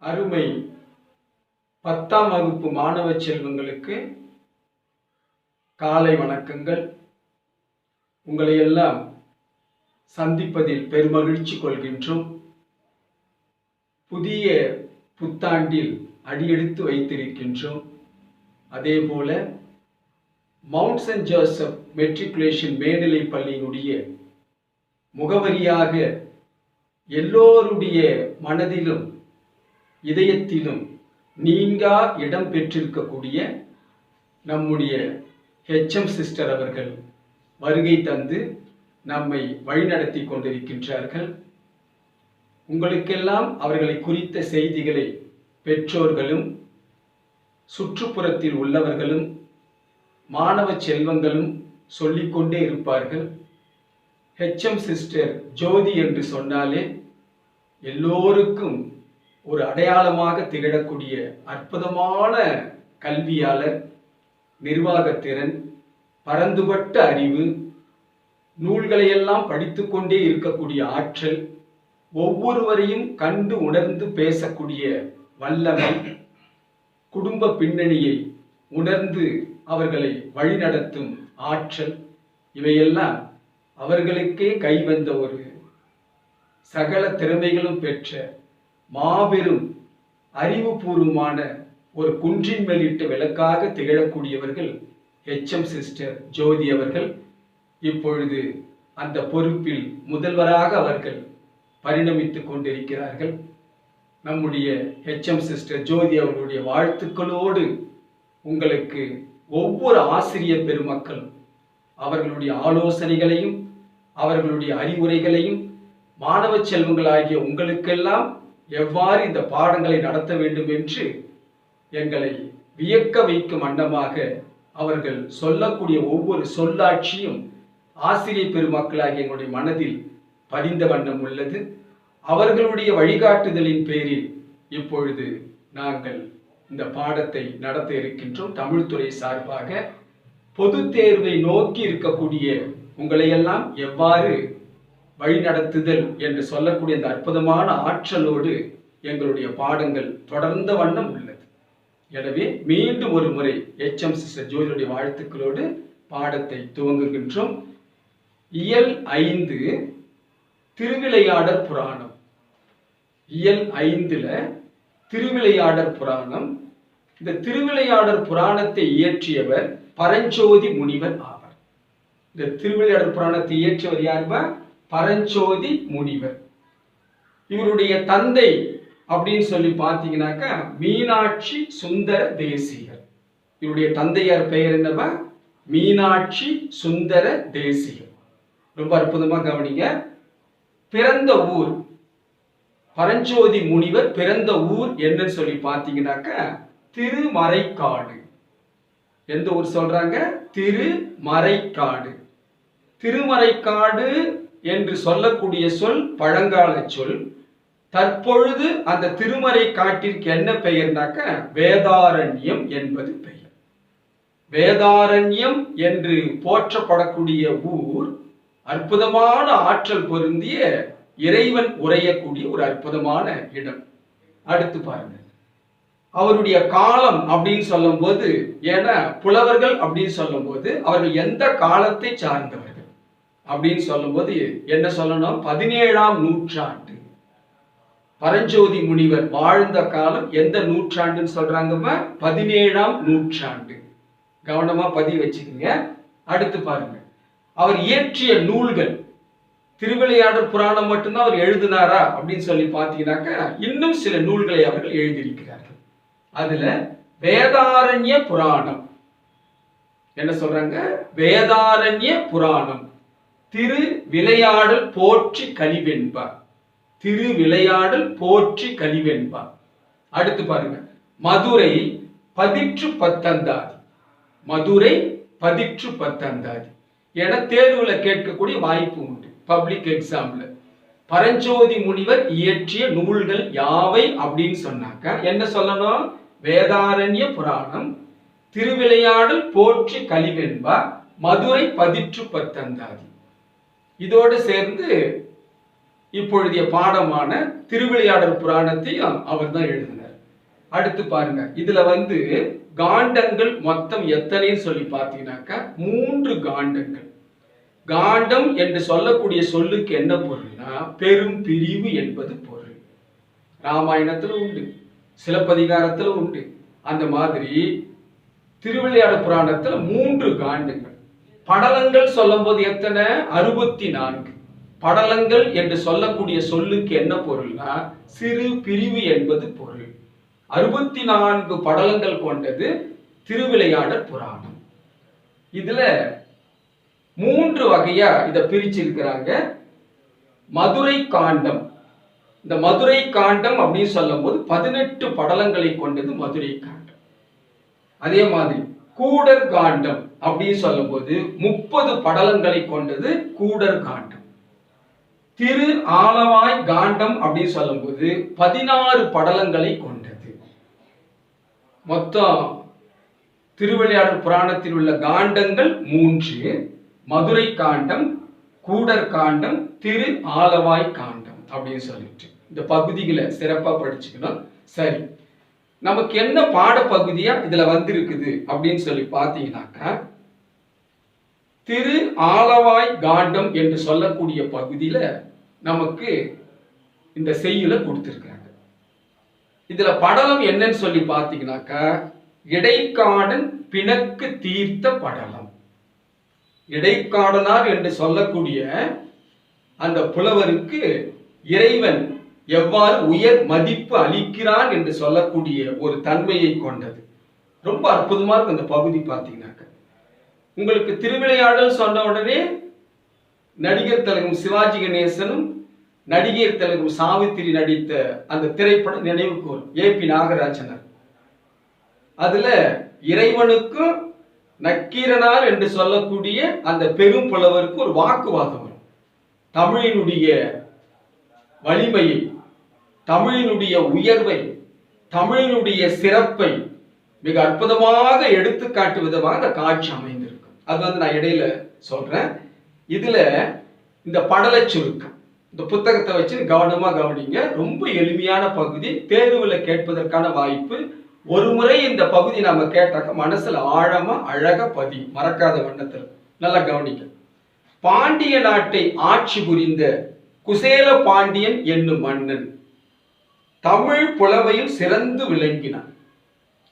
அருமை 10ஆம் வகுப்பு மாணவ செல்வங்களுக்கு காலை வணக்கங்கள். உங்களை எல்லாம் சந்திப்பதில் பெருமகிழ்ச்சி கொள்கின்றோம். புதிய புத்தாண்டில் அடியெடுத்து வைத்திருக்கின்றோம். அதேபோல மவுண்ட் சென்ட் ஜோசப் மெட்ரிகுலேஷன் மேல்நிலை பள்ளியினுடைய முகவரியாக எல்லோருடைய மனதிலும் இதயத்திலும் நீங்கா இடம் பெற்றிருக்கக்கூடிய நம்முடைய HM சிஸ்டர் அவர்கள் வருகை தந்து நம்மை வழிநடத்தி கொண்டிருக்கின்றார்கள். உங்களுக்கெல்லாம் அவர்களை குறித்த செய்திகளை பெற்றோர்களும் சுற்றுப்புறத்தில் உள்ளவர்களும் மாணவ செல்வங்களும் சொல்லிக்கொண்டே இருப்பார்கள். HM சிஸ்டர் ஜோதி என்று சொன்னாலே எல்லோருக்கும் ஒரு அடையாளமாக திகழக்கூடிய அற்புதமான கல்வியாளர், நிர்வாகத்திறன், பரந்துபட்ட அறிவு, நூல்களையெல்லாம் படித்து கொண்டே இருக்கக்கூடிய ஆற்றல், ஒவ்வொருவரையும் கண்டு உணர்ந்து பேசக்கூடிய வல்லமை, குடும்ப பின்னணியை உணர்ந்து அவர்களை வழிநடத்தும் ஆற்றல், இவையெல்லாம் அவர்களுக்கே கைவந்த ஒரு சகல திறமைகளும் பெற்ற மாபெரும் அறிவுபூர்வமான ஒரு குன்றின் மேலிட்ட விளக்காக திகழக்கூடியவர்கள் HM சிஸ்டர் ஜோதி அவர்கள். இப்பொழுது அந்த பொறுப்பில் முதல்வராக அவர்கள் பரிணமித்துக் கொண்டிருக்கிறார்கள். நம்முடைய HM சிஸ்டர் ஜோதி அவர்களுடைய வாழ்த்துக்களோடு உங்களுக்கு ஒவ்வொரு ஆசிரியர் பெருமக்களும் அவர்களுடைய ஆலோசனைகளையும் அவர்களுடைய அறிவுரைகளையும் மாணவ செல்வங்களாகிய உங்களுக்கெல்லாம் எவ்வாறு இந்த பாடங்களை நடத்த வேண்டும் என்று எங்களை வியக்க வைக்கும் வண்ணமாக அவர்கள் சொல்லக்கூடிய ஒவ்வொரு சொல்லாட்சியும் ஆசிரியர் பெருமக்களாகிய எங்களுடைய மனதில் பதிந்த வண்ணம் உள்ளது. அவர்களுடைய வழிகாட்டுதலின் பேரில் இப்பொழுது நாங்கள் இந்த பாடத்தை நடத்த இருக்கின்றோம். தமிழ்துறை சார்பாக பொது தேர்வை நோக்கி இருக்கக்கூடிய உங்களையெல்லாம் எவ்வாறு வழிநடத்துதல் என்று சொல்லக்கூடிய இந்த அற்புதமான ஆற்றலோடு எங்களுடைய பாடங்கள் தொடர்ந்த வண்ணம் உள்ளது. எனவே மீண்டும் ஒரு முறை HM சிஸ்டர் ஜோதியுடைய வாழ்த்துக்களோடு பாடத்தை துவங்குகின்றோம். இயல் 5 திருவிளையாடற் புராணம். இயல் 5ல திருவிளையாடற் புராணம். இந்த திருவிளையாடற் புராணத்தை இயற்றியவர் பரஞ்சோதி முனிவர் ஆவார். இந்த திருவிளையாடற் புராணத்தை இயற்றியவர் யாருமா? பரஞ்சோதி முனிவர். இவருடைய தந்தை அப்படின்னு சொல்லி பார்த்தீங்கன்னாக்கா மீனாட்சி சுந்தர தேசிகர். இவருடைய தந்தையார் பெயர் என்னவா? மீனாட்சி சுந்தர தேசிகர். ரொம்ப அற்புதமா கவனிங்க. பிறந்த ஊர் பரஞ்சோதி முனிவர் பிறந்த ஊர் என்னன்னு சொல்லி பார்த்தீங்கன்னாக்கா திருமறைக்காடு. எந்த ஊர் சொல்றாங்க? திருமறைக்காடு. திருமறைக்காடு என்று சொல்லக்கூடிய சொல் பழங்கால சொல். தற்பொழுது அந்த திருமறை காட்டிற்கு என்ன பெயர்னாக்க வேதாரண்யம் என்பது பெயர். வேதாரண்யம் என்று போற்றப்படக்கூடிய ஊர் அற்புதமான ஆற்றல் பொருந்திய இறைவன் உரையக்கூடிய ஒரு அற்புதமான இடம். அடுத்து பாருங்க, அவருடைய காலம் அப்படின்னு சொல்லும் போது, ஏன்னா புலவர்கள் அப்படின்னு சொல்லும் போது அவர்கள் எந்த காலத்தை சார்ந்தவர்கள் அப்படின்னு சொல்லும் போது என்ன சொல்லணும்? 17ஆம் நூற்றாண்டு. பரஞ்சோதி முனிவர் வாழ்ந்த காலம் எந்த நூற்றாண்டுன்னு சொல்றாங்க? 17ஆம் நூற்றாண்டு. கவனமா பதிவு வச்சுக்கோங்க. அடுத்து பாருங்க, அவர் இயற்றிய நூல்கள். திருவிளையாடற் புராணம் மட்டும்தான் அவர் எழுதினாரா அப்படின்னு சொல்லி பார்த்தீங்கன்னாக்கா இன்னும் சில நூல்களை அவர்கள் எழுதியிருக்கிறார்கள். அதுல வேதாரண்ய புராணம் என்ன சொல்றாங்க? வேதாரண்ய புராணம். திரு விளையாடல் போற்றி கலிவென்பார். திரு விளையாடல் போற்றி கலிவென்பார். அடுத்து பாருங்க, மதுரை பதிற்று பத்தந்தாதி. மதுரை பதிற்று பத்தந்தாதி என தேர்வுல கேட்கக்கூடிய வாய்ப்பு உண்டு, பப்ளிக் எக்ஸாம்ல. பரஞ்சோதி முனிவர் இயற்றிய நூல்கள் யாவை அப்படின்னு சொன்னாக்க என்ன சொல்லணும்? வேதாரண்ய புராணம், திருவிளையாடல் போற்றி கலிவென்பார், மதுரை பதிற்று பத்தந்தாதி. இதோடு சேர்ந்து இப்பொழுதைய பாடமான திருவிளையாடல் புராணத்தையும் அவர் தான் எழுதினார். அடுத்து பாருங்க, இதுல காண்டங்கள் மொத்தம் எத்தனைன்னு சொல்லி பார்த்தீங்கன்னாக்கா 3 காண்டங்கள். காண்டம் என்று சொல்லக்கூடிய சொல்லுக்கு என்ன பொருள்னா பெரும் பிரிவு என்பது பொருள். ராமாயணத்துல உண்டு, சிலப்பதிகாரத்துல உண்டு. அந்த மாதிரி திருவிளையாடல் புராணத்துல 3 காண்டங்கள். படலங்கள் சொல்லும் போது எத்தனை? 64. படலங்கள் என்று சொல்லக்கூடிய சொல்லுக்கு என்ன பொருள்னா சிறு பிரிவு என்பது பொருள். 64 படலங்கள் கொண்டது திருவிளையாடல் புராணம். இதுல 3 வகையா இதை பிரிச்சிருக்கிறாங்க. மதுரை காண்டம். இந்த மதுரை காண்டம் அப்படின்னு சொல்லும் போது 18 படலங்களை கொண்டது மதுரை காண்டம். அதே மாதிரி கூடர் காண்டம் அப்படின்னு சொல்லும் போது 30 படலங்களை கொண்டது கூடர் காண்டம். திரு ஆலவாய் காண்டம் அப்படின்னு சொல்லும் போது 16 படலங்களை கொண்டது. மொத்தம் திருவிளையாடல் புராணத்தில் உள்ள காண்டங்கள் 3: மதுரை காண்டம், கூடர் காண்டம், திரு ஆலவாய் காண்டம் அப்படின்னு சொல்லிட்டு இந்த பகுதிகளை சிறப்பா படிச்சுக்கணும். சரி, நமக்கு என்ன பாட பகுதியா இதுல இருக்குது அப்படின்னு சொல்லி பார்த்தீங்கன்னாக்கா, திரு ஆலவாய் காண்டம் என்று சொல்லக்கூடிய பகுதியில நமக்கு இந்த செய்யுளை கொடுத்திருக்காங்க. இதுல படலம் என்னன்னு சொல்லி பார்த்தீங்கன்னாக்கா, இடைக்காடன் பிணக்கு தீர்த்த படலம். இடைக்காடனார் என்று சொல்லக்கூடிய அந்த புலவருக்கு இறைவன் எவ்வாறு உயர் மதிப்பு அளிக்கிறான் என்று சொல்லக்கூடிய ஒரு தன்மையை கொண்டது. ரொம்ப அற்புதமா இருக்கு அந்த பகுதி. பார்த்தீங்கன்னாக்க உங்களுக்கு திருவிளையாடல் சொன்ன உடனே நடிகர் திலகம் சிவாஜி கணேசனும் நடிகர் திலகம் சாவித்திரி நடித்த அந்த திரைப்படம் நினைவுக்கு வரும். ஏபி நாகராஜனர். அதுல இறைவனுக்கும் நக்கீரனார் என்று சொல்லக்கூடிய அந்த பெரும் புலவருக்கு ஒரு வாக்குவாதம் வரும். தமிழினுடைய வலிமையை, தமிழினுடைய உயர்வை, தமிழினுடைய சிறப்பை மிக அற்புதமாக எடுத்துக்காட்டு விதமாக அந்த காட்சி அமைந்திருக்கும். அது நான் இடையில சொல்றேன். இதுல இந்த படல சுருக்கம், இந்த புத்தகத்தை வச்சு கவனமா கவனிங்க. ரொம்ப எளிமையான பகுதி, தேர்வுல கேட்பதற்கான வாய்ப்பு. ஒரு முறை இந்த பகுதி நாம கேட்டாக்க மனசுல ஆழமா அழகா பதியும், மறக்காத வண்ணத்தில். நல்லா கவனிக்க. பாண்டிய நாட்டை ஆட்சி புரிந்த குசேல பாண்டியன் என்னும் மன்னன் தமிழ் புலவையில் சிறந்து விளங்கினான்.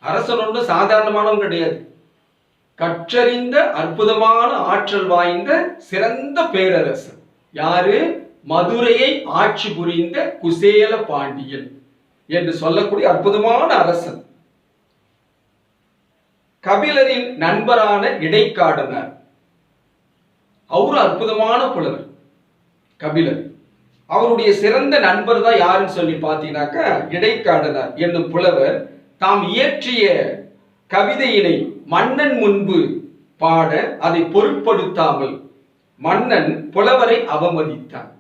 அரசன் ஒன்று சாதாரணமானவன் கிடையாது. கற்றறிந்த அற்புதமான ஆற்றல் வாய்ந்த சிறந்த பேரரசன். யாரு? மதுரையை ஆட்சி புரிந்த குசேல பாண்டியன் என்று சொல்லக்கூடிய அற்புதமான அரசன். கபிலரின் நண்பரான இடைக்காடனார், அவரு அற்புதமான புலவர். கபிலர் அவருடைய சிறந்த நண்பர் தான் யாருன்னு சொல்லி பார்த்தீங்கன்னாக்கா இடைக்காடனார் என்னும் புலவர் தாம் இயற்றிய கவிதையினை மன்னன் முன்பு பாட அதை பொருட்படுத்தாமல் மன்னன் புலவரை அவமதித்தான்.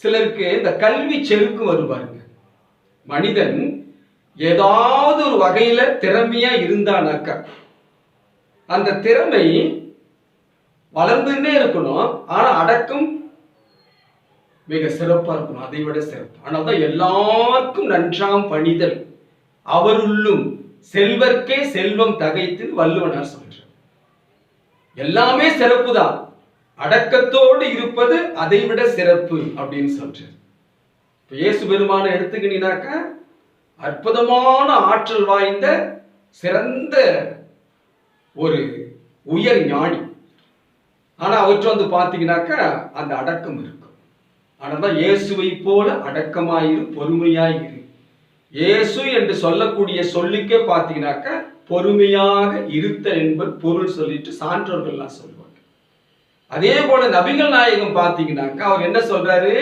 சிலருக்கு இந்த கல்வி செருக்கு வருவாருங்க. மனிதன் ஏதாவது ஒரு வகையில திறமையா இருந்தானாக்கா அந்த திறமை வளர்ந்துன்னே இருக்கணும். ஆனா அடக்கம் மிக சிறப்பா இருக்கணும், அதை விட சிறப்பு. ஆனால்தான் எல்லாருக்கும் நன்றாம் பணிதல் அவருள்ளும் செல்வர்க்கே செல்வம் தகைத்து வள்ளுவனார் சொல்றார். எல்லாமே சிறப்பு தான், அடக்கத்தோடு இருப்பது அதை விட சிறப்பு அப்படின்னு சொல்றார். இயேசு பெருமான எடுத்துக்கிட்டீங்கன்னாக்கா அற்புதமான ஆற்றல் வாய்ந்த சிறந்த ஒரு உயர் ஞானி. ஆனா அவற்றை பார்த்தீங்கன்னாக்கா அந்த அடக்கம் இருக்கும். ஆனால்தான் இயேசுவை போல அடக்கமாயிரு, பொறுமையாயிரு. இயேசு என்று சொல்லக்கூடிய சொல்லுக்கே பார்த்தீங்கன்னாக்கா பொறுமையாக இருத்தல் என்பது பொருள் சொல்லிட்டு சான்றோர்கள்லாம் சொல்லுவாங்க. அதே போல நபிகள் நாயகம் பார்த்தீங்கன்னாக்கா அவர் என்ன சொல்றாரு?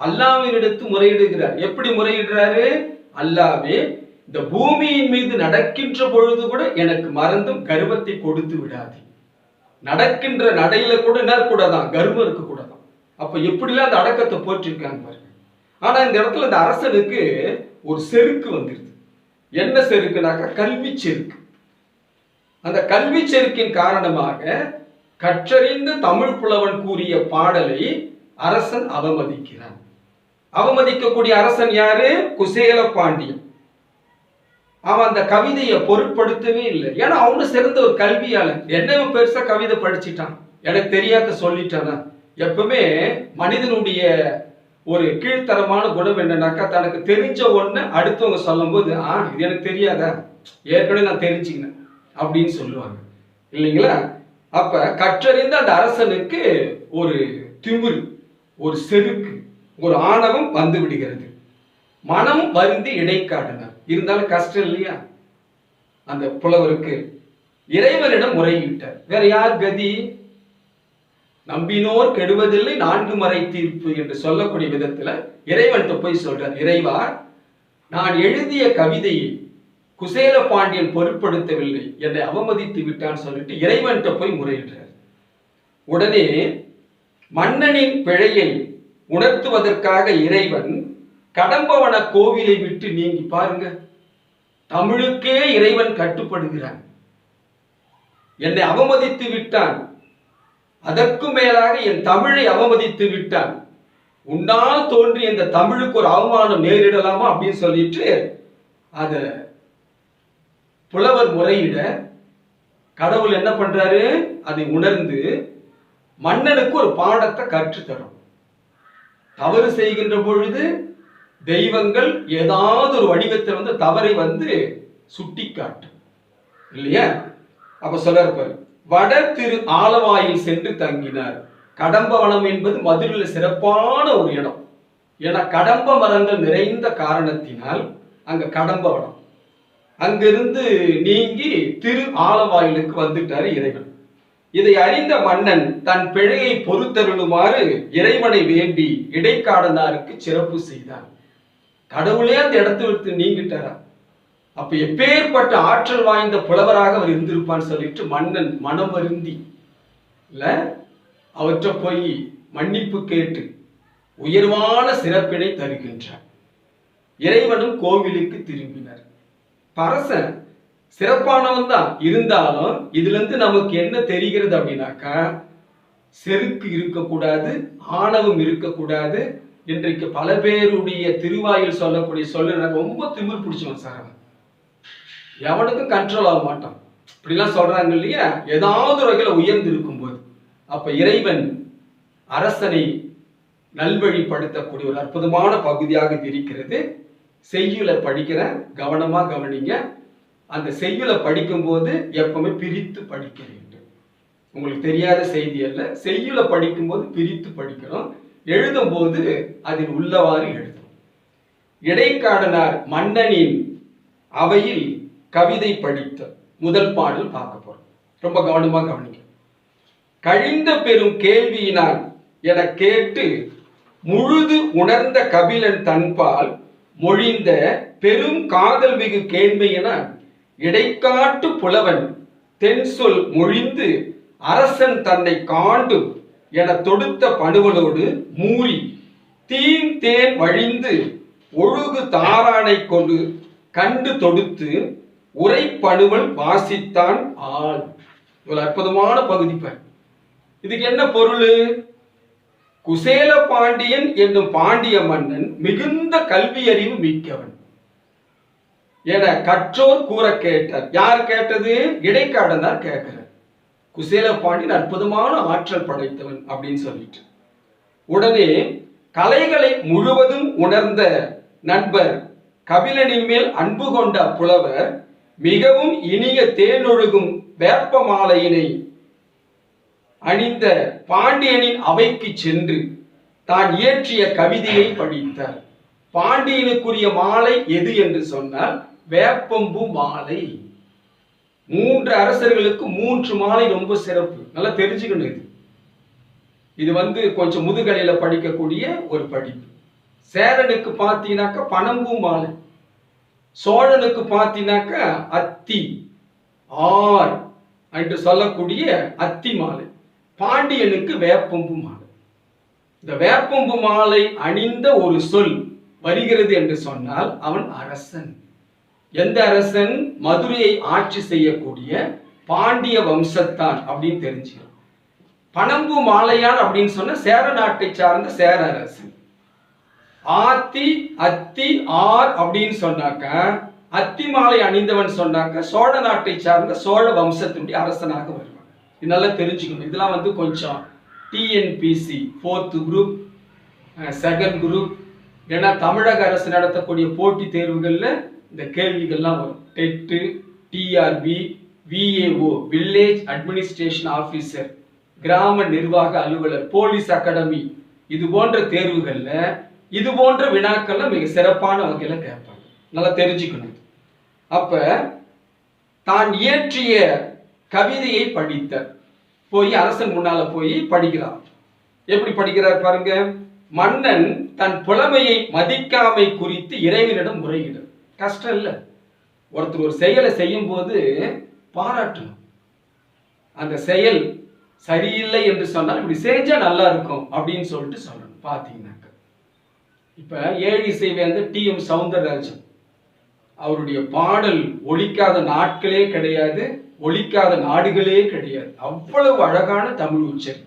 அல்லாஹ்வினிடத்து முறையிடுகிறார். எப்படி முறையிடுறாரு? அல்லாஹ்வே, இந்த பூமியின் மீது நடக்கின்ற பொழுது கூட எனக்கு மறந்தும் கர்வத்தை கொடுத்து விடாது. நடக்கின்ற நடையில கூட என்ன கூடதான், கர்வம் இருக்க கூடாதான். அப்ப எப்படிலாம் அந்த அடக்கத்தை போற்றிருக்காங்க பாருங்க. ஆனா இந்த இடத்துல இந்த அரசனுக்கு ஒரு செருக்கு வந்துருது. என்ன செருக்குனாக்கா கல்வி செருக்கு. அந்த கல்வி செருக்கின் காரணமாக கற்றறிந்த தமிழ் புலவன் கூறிய பாடலை அரசன் அவமதிக்கிறான். அவமதிக்கக்கூடிய அரசன் யாரு? குசேல பாண்டியன். அவன் அந்த கவிதையை பொருட்படுத்தவே இல்லை. ஏன்னா அவனு சிறந்த ஒரு கல்வியாளன். என்ன பெருசா கவிதை படிச்சுட்டான், எனக்கு தெரியாத சொல்லிட்டானா? எப்பவுமே மனிதனுடைய ஒரு கீழ்த்தரமான குணம் என்னன்னாக்கா, தனக்கு தெரிஞ்ச ஒண்ணு அடுத்தவங்க சொல்லும் போது இது எனக்கு தெரியாதா, ஏற்கனவே நான் தெரிஞ்சுக்கினேன் அப்படின்னு சொல்லுவாங்க இல்லைங்களா? அப்ப கற்றறிந்த அந்த அரசனுக்கு ஒரு திமிரு, ஒரு செருக்கு, ஒரு ஆணவம் வந்து விடுகிறது. மனம் வருந்தி இடைக்காடினார். இருந்தாலும் கஷ்டம் இல்லையா அந்த புலவருக்கு? இறைவனிடம் முறையிட்டார். வேற யார் கதி? நம்பினோர் கெடுவதில்லை 4 மறை தீர்ப்பு என்று சொல்லக்கூடிய விதத்துல இறைவன்கிட்ட போய் சொல்றார், இறைவா, நான் எழுதிய கவிதையை குசேல பாண்டியன் பொருட்படுத்தவில்லை, என்னை அவமதித்து விட்டான்னு சொல்லிட்டு இறைவன்கிட்ட போய் முறையிடுறார். உடனே மன்னனின் பிழையை உணர்த்துவதற்காக இறைவன் கடம்பவன கோவிலை விட்டு நீங்கி, பாருங்க, தமிழுக்கே இறைவன் கட்டுப்படுகிறான். என்னை அவமதித்து விட்டான், அதற்கு மேலாக என் தமிழை அவமதித்து விட்டான், உன்னால் தோன்றி இந்த தமிழுக்கு ஒரு அவமானம் நேரிடலாமா அப்படின்னு சொல்லிட்டு அத புலவர் முறையிட கடவுள் என்ன பண்றாரு? அதை உணர்ந்து மன்னனுக்கு ஒரு பாடத்தை கற்றுத்தரும். தவறு செய்கின்ற பொழுது தெய்வங்கள் ஏதாவது ஒரு வடிவத்தில் வந்து தவறை வந்து சுட்டி காட்டும் இல்லையா? அப்ப சொல்றாரு, வட திரு ஆலவாயில் சென்று தங்கினார். கடம்பவனம் என்பது மதுரையில் சிறப்பான ஒரு இடம். ஏன்னா கடம்ப மரங்கள் நிறைந்த காரணத்தினால் அங்க கடம்பவனம். அங்கிருந்து நீங்கி திரு ஆலவாயிலுக்கு வந்துட்டாரு இறைவன். இதை அறிந்த மன்னன் தன் பிழையை பொறுத்தருளுமாறு இறைவனை வேண்டி இடைக்காடனாருக்கு சிறப்பு செய்தார். கடவுளே அந்த இடத்தை விட்டு நீங்கிட்டாரா? அப்ப எப்பேற்பட்ட ஆற்றல் வாய்ந்த புலவராக அவர் இருந்திருப்பான்னு சொல்லிட்டு மன்னன் மனம் வருந்தி இல்ல அவற்றை போய் மன்னிப்பு கேட்டு உயர்வான சிறப்பினை தருகின்றார். இறைவனும் கோவிலுக்கு திரும்பினார். அரசன் சிறப்பானவன் தான், இருந்தாலும் இதுல இருந்து நமக்கு என்ன தெரிகிறது அப்படின்னாக்கா, செருக்கு இருக்கக்கூடாது, ஆணவம் இருக்கக்கூடாது. இன்றைக்கு பல பேருடைய திருவாயில் சொல்லக்கூடிய சொல்ல ரொம்ப திமிர் பிடிச்சவன் சார், எவனுக்கும் கண்ட்ரோல் ஆக மாட்டான். இப்படிலாம் சொல்றாங்க இல்லையா? ஏதாவது ஒரு வகையில் உயர்ந்து இருக்கும்போது அப்ப இறைவன் அரசனை நல்வழிப்படுத்தக்கூடிய ஒரு அற்புதமான பகுதியாக இருக்கிறது. செய்யுளை படிக்கிற கவனமா கவனிங்க. அந்த செய்யுளை படிக்கும் போது எப்பவுமே பிரித்து படிக்க வேண்டும். உங்களுக்கு தெரியாத செய்தி அல்ல, செய்யுளை படிக்கும் போது பிரித்து படிக்கணும். எழுதும் போது அதில் உள்ளவாறு எழுதும். இடைக்காடனார் மன்னனின் அவையில் கவிதை படித்த முதல் பாடல் பார்க்க போறோம். ரொம்ப கவனமா கவனிக்க. கழிந்த பெரும் கேள்வியினால் என கேட்டு முழுது உணர்ந்த கபிலன் தன்பால் மொழிந்த பெரும் காதல் மிகு கேள்வியென இடைக்காட்டு புலவன் தென் சொல் மொழிந்து அரசன் தன்னை காண்டு என தொடுத்த பணுவலோடு மூறி தீன் தேன் வழிந்து ஒழுகு தாரானை கொண்டு கண்டு தொடுத்து உரை பணுவல் வாசித்தான் ஆள். இவ்வளவு அற்புதமான பகுதி. இதுக்கு என்ன பொருள்? குசேல பாண்டியன் என்னும் பாண்டிய மன்னன் மிகுந்த கல்வி அறிவு மிக்கவன் என கற்றோர் கூற கேட்டார். யார் கேட்டது? இடைக்காடனார் கேட்கிறார். குசேல பாண்டியன் அற்புதமான ஆற்றல் படைத்தவன் அப்படின்னு சொல்லிட்டு உடனே கலைகளை முழுவதும் உணர்ந்த நண்பர் கபிலனின் மேல் அன்பு கொண்ட புலவர் மிகவும் இனிய தேனொழுகும் வேப்ப மாலையினை அணிந்த பாண்டியனின் அவைக்கு சென்று தான் இயற்றிய கவிதையை படித்தார். பாண்டியனுக்குரிய மாலை எது என்று சொன்னால் வேப்பம்பூ மாலை. 3 அரசர்களுக்கு 3 மாலை ரொம்ப சிறப்பு. நல்லா தெரிஞ்சுக்கணும். இது கொஞ்சம் முதுகலையில படிக்கக்கூடிய ஒரு படிப்பு. சேரனுக்கு பார்த்தீங்கன்னாக்கா பனம்பூ மாலை, சோழனுக்கு பார்த்தீங்கன்னாக்கா அத்தி ஆர் என்று சொல்லக்கூடிய அத்தி மாலை, பாண்டியனுக்கு வேப்பம்பு மாலை. இந்த வேப்பம்பு மாலை அணிந்த ஒரு சொல் வருகிறது என்று சொன்னால் அவன் அரசன். எந்த அரசன்? மதுரையை ஆட்சி செய்யக்கூடிய பாண்டிய வம்சத்தான் அப்படின்னு தெரிஞ்சுக்கணும். பனம்பு மாலையான் அப்படின்னு சொன்ன சேர நாட்டை சார்ந்த சேர அரசன். ஆத்தி அத்தி ஆர் அப்படின்னு சொன்னாக்க, அத்தி மாலை அணிந்தவன் சொன்னாக்க சோழ நாட்டை சார்ந்த சோழ வம்சத்தினுடைய அரசனாக வருவான். இது நல்லா தெரிஞ்சுக்கணும். இதெல்லாம் வந்து கொஞ்சம் TNPSC 4th group 2nd group, ஏன்னா தமிழக அரசு நடத்தக்கூடிய போட்டி தேர்வுகள்ல இந்த கேள்விகள்லாம் வரும். TET, TRB, VAO village administration officer, கிராம நிர்வாக அலுவலர், போலீஸ் அகாடமி, இது போன்ற தேர்வுகள்ல இது போன்ற வினாக்கள்ல மிக சிறப்பான வகையில கேட்பாங்க. நல்லா தெரிஞ்சுக்கணும். அப்ப தான் இயற்றிய கவிதையை படித்த போய் அரசன் முன்னால போய் படிக்கிறார். எப்படி படிக்கிறார் பாருங்க. மன்னன் தன் புலமையை மதிக்காமை குறித்து இறைவனிடம் முறையிட. கஷ்டம் இல்லை. ஒருத்தர் ஒரு செயலை செய்யும் போது பாராட்டணும். அந்த செயல் சரியில்லை என்று சொன்னால் இப்படி செஞ்சா நல்லா இருக்கும் அப்படின்னு சொல்லிட்டு சொல்லணும். பாத்தீங்கன்னாக்க இப்ப ஏழிசை வேந்தர் டி.எம். சௌந்தரராஜன் அவருடைய பாடல் ஒலிக்காத நாட்களே கிடையாது, ஒலிக்காத நாடுகளே கிடையாது. அவ்வளவு அழகான தமிழ் உச்சரி,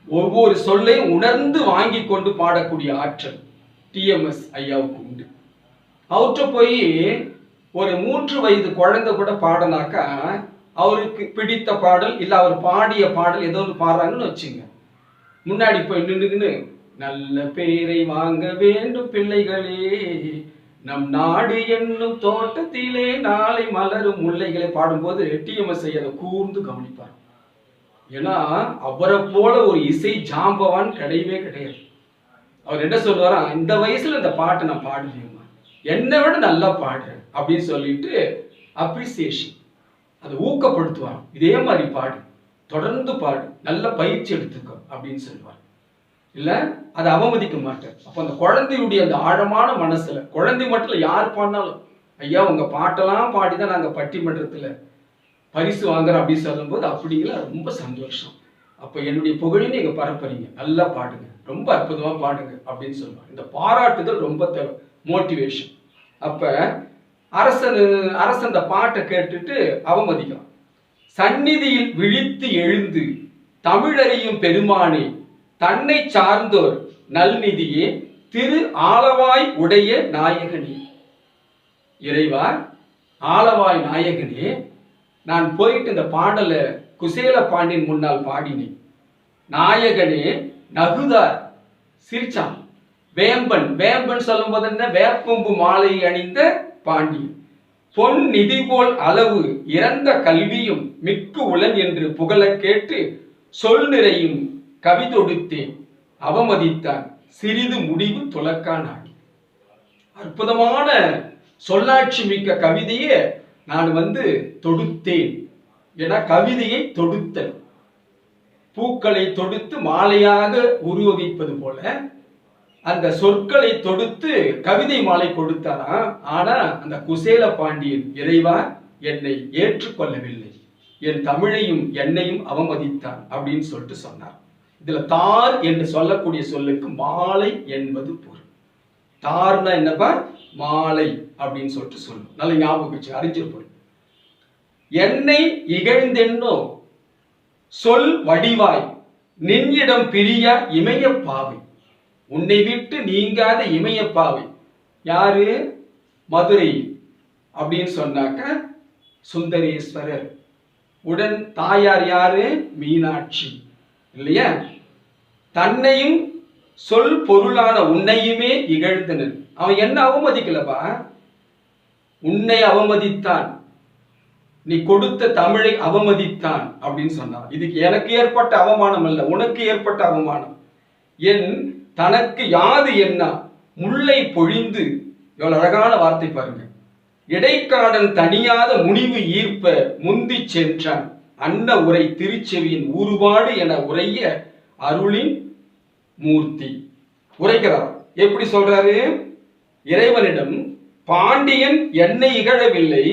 ஒவ்வொரு சொல்லையும் உணர்ந்து வாங்கி கொண்டு பாடக்கூடிய ஆற்றல் டிஎம்எஸ் ஐயாவுக்கு உண்டு. அவர்கிட்ட போய் ஒரு 3 வயது குழந்தை கூட பாடினாக்கா அவருக்கு பிடித்த பாடல் இல்லை அவர் பாடிய பாடல் ஏதோ ஒன்று பாடுறாங்கன்னு வச்சுங்க, முன்னாடி போய் நின்றுக்குன்னு நல்ல பேரை வாங்க வேண்டும் பிள்ளைகளே, நம் நாடு என்னும் தோட்டத்திலே நாளை மலரும் முல்லைகளை பாடும்போது டிஎம்எஸ் ஐயா அதை கூர்ந்து கவனிப்பார். ஏன்னா அவரை போல ஒரு இசை ஜாம்பவான் கிடையவே கிடையாது. அவர் என்ன சொல்லுவாரா, இந்த வயசுல இந்த பாட்டை நான் பாடுவேம்மா, என்னை விட நல்லா பாடுறேன் அப்படின்னு சொல்லிட்டு அப்ரிசியேஷன், அதை ஊக்கப்படுத்துவார். இதே மாதிரி பாடு, தொடர்ந்து பாடு, நல்ல பயிற்சி எடுத்துக்கோ அப்படின்னு சொல்லுவார். இல்ல அதை அவமதிக்க மாட்டார். அப்ப அந்த குழந்தையுடைய அந்த ஆழமான மனசுல, குழந்தை மட்டும் யார் பாடினாலும் ஐயா உங்க பாட்டெல்லாம் பாடிதான் நாங்க பட்டிமன்றத்துல பரிசு வாங்குறோம் அப்படின்னு சொல்லும்போது அப்படிங்களா ரொம்ப சந்தோஷம். அப்ப என்னுடைய புகழை நீங்க பரப்புறீங்க, நல்லா பாடுங்க, ரொம்ப அற்புதமா பாடுங்க அப்படின்னு சொல்லுவாங்க. இந்த பாராட்டுதல் ரொம்ப தேவை, மோட்டிவேஷன். அப்ப அரசன் இந்த பாட்டை கேட்டுட்டு அவமதிக்கலாம். சந்நிதியில் விழித்து எழுந்து தமிழறியும் பெருமானே, தன்னை சார்ந்தோர் நல்நிதியே, திரு ஆலவாய் உடைய நாயகனே. இறைவா, ஆலவாய் நாயகனே, நான் போயிட்டு இந்த பாடலை குசேல பாண்டியன் முன்னால் பாடினேன். நாயகனே நகுதார், சிரிச்சான். வேம்பன், வேம்பன் சொல்லும் போது என்ன, வேப்பம்பு மாலை அணிந்த பாண்டியன். பொன் நிதி போல் அளவு இறந்த கல்வியும் மிக்கு உளன் என்று புகழ கேட்டு சொல் நிறையும் கவி தொடுத்தேன், அவமதித்தான் சிறிது முடிவு துலக்கான். அற்புதமான சொல்லாட்சி மிக்க கவிதையை நான் தொடுத்தேன். என கவிதையை தொடுத்தல், பூக்களை தொடுத்து மாலையாக உருவகிப்பது போல அந்த சொற்களை தொடுத்து கவிதை மாலை கொடுத்தாரா. ஆனா அந்த குசேல பாண்டியன், இறைவா என்னை ஏற்றுக்கொள்ளவில்லை, என் தமிழையும் என்னையும் அவமதித்தான் அப்படின்னு சொல்லிட்டு சொன்னார். இதுல தார் என்று சொல்லக்கூடிய சொல்லுக்கு மாலை என்பது பொருள். தார்னா என்னப்பா, மாலை அப்படின்னு சொல்லிட்டு சொல்லும். நல்ல ஞாபகம் வச்சு, அறிஞர் பொருள். என்னை இகழ்ந்தென்னோ சொல் வடிவாய் நின்னிடம் பிரியா இமய பாவை, உன்னை விட்டு நீங்காத இமயப்பாவை. யாரு, மதுரை அப்படின்னு சொன்னாக்க சுந்தரேஸ்வரர். உடன் தாயார் யாரு, மீனாட்சி இல்லையா. தன்னையும் சொல் பொருளான உன்னையுமே இகழ்ந்தனர். அவன் என்ன அவமதிக்கலப்பா, உன்னை அவமதித்தான், நீ கொடுத்த தமிழை அவமதித்தான் அப்படின்னு சொன்னான். இதுக்கு எனக்கு ஏற்பட்ட அவமானம் அல்ல, உனக்கு ஏற்பட்ட அவமானம். என் தனக்கு யாது என்ன முல்லை பொழிந்து, எவ்வளவு அழகான வார்த்தை பாருங்க. இடைக்காடன் தனியாத முனிவு ஈர்ப்ப முந்தி சென்றான், அன்ன உரை திருச்செவியின் ஊறுபாடு என உரைய அருளின் மூர்த்தி. உரைக்கிறார். எப்படி சொல்றாரு, இறைவனிடம் பாண்டியன் என்னை இகழவில்லை,